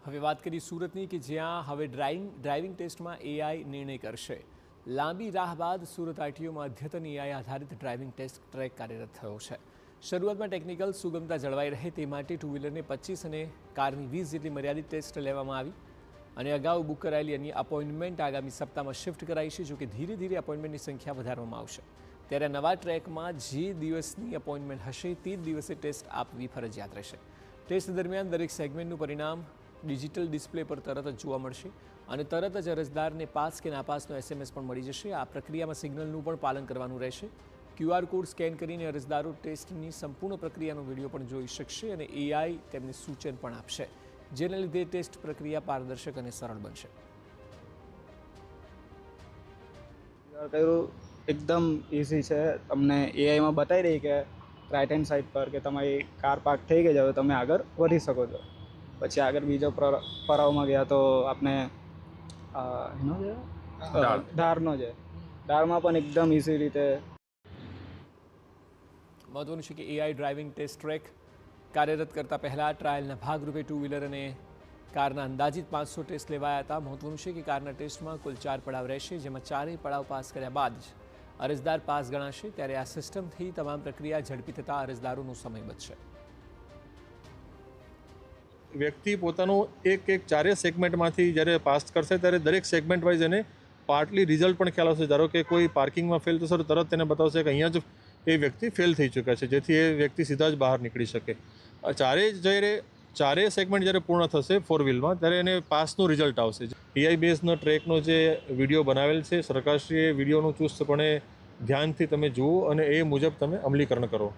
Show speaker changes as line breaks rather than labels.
હવે વાત કરીએ સુરતની કે જ્યાં હવે ડ્રાઇવિંગ ટેસ્ટમાં એઆઈ નિર્ણય કરશે। લાંબી રાહ બાદ સુરત આરટીઓમાં અદ્યતન એઆઈ આધારિત ડ્રાઇવિંગ ટેસ્ટ ટ્રેક કાર્યરત થયો છે। શરૂઆતમાં ટેકનિકલ સુગમતા જળવાઈ રહે તે માટે ટુ વ્હીલરની 25 અને કારની 20 જેટલી મર્યાદિત ટેસ્ટ લેવામાં આવી અને અગાઉ બુક કરાયેલી અન્ય અપોઇન્ટમેન્ટ આગામી સપ્તાહમાં શિફ્ટ કરાઈ છે। જોકે ધીરે ધીરે અપોઇન્ટમેન્ટની સંખ્યા વધારવામાં આવશે। ત્યારે નવા ટ્રેકમાં જે દિવસની અપોઇન્ટમેન્ટ હશે તે જ દિવસે ટેસ્ટ આપવી ફરજિયાત રહેશે। ટેસ્ટ દરમિયાન દરેક સેગમેન્ટનું પરિણામ ડિજિટલ ડિસ્પ્લે પર તરત જ જોવા મળશે અને તરત જ અરજદારને પાસ કે નાપાસનો એસએમએસ પણ મળી જશે। આ પ્રક્રિયામાં સિગ્નલનું પણ પાલન કરવાનું રહેશે। ક્યુઆર કોડ સ્કેન કરીને અરજદારો ટેસ્ટની સંપૂર્ણ પ્રક્રિયાનો વિડીયો પણ જોઈ શકશે અને એઆઈ તેમને સૂચન પણ આપશે, જેને લીધે ટેસ્ટ પ્રક્રિયા પારદર્શક અને સરળ બનશે।
એકદમ ઇઝી છે। તમને એઆઈમાં બતાવી રહી કે રાઈટ હેન્ડ સાઈડ પર કે તમારી કાર પાર્ક થઈ ગઈ છે, હવે તમે આગળ વધી શકો છો। પછી આગળ બીજો પડાવમાં ગયા તો આપણે એનો છે ધારનો છે, ધારમાં પણ એકદમ ઇઝી રીતે।
મહત્વનું છે કે એઆઈ ડ્રાઇવિંગ ટેસ્ટ ટ્રેક કાર્યરત કરતા પહેલાં ટ્રાયલના ભાગરૂપે ટુ વ્હીલર અને કારના અંદાજિત 500 ટેસ્ટ લેવાયા હતા। મહત્વનું છે કે કારના ટેસ્ટમાં કુલ 4 પડાવ રહેશે, જેમાં 4 પડાવ પાસ કર્યા બાદ જ અરજદાર પાસ ગણાશે। ત્યારે આ સિસ્ટમથી તમામ પ્રક્રિયા ઝડપી થતાં અરજદારોનો સમય બચશે।
વ્યક્તિ પોતાનું એક ચારે સેગમેન્ટમાંથી જ્યારે પાસ કરશે ત્યારે દરેક સેગમેન્ટ વાઇઝ એને પાર્ટલી રિઝલ્ટ પણ ખ્યાલ આવશે। ધારો કે કોઈ પાર્કિંગમાં ફેલ થશે તો તરત તેને બતાવશે કે અહીંયા જ એ વ્યક્તિ ફેલ થઈ ચૂક્યા છે, જેથી એ વ્યક્તિ સીધા જ બહાર નીકળી શકે। ચારેય સેગમેન્ટ જ્યારે પૂર્ણ થશે ફોર વ્હીલમાં ત્યારે એને પાસનું રિઝલ્ટ આવશે। એઆઈ બેઝનો ટ્રેકનો જે વિડીયો બનાવેલ છે, સરકારશ્રીએ વિડીયોનું ચુસ્તપણે ધ્યાનથી તમે જુઓ અને એ મુજબ તમે અમલીકરણ કરો।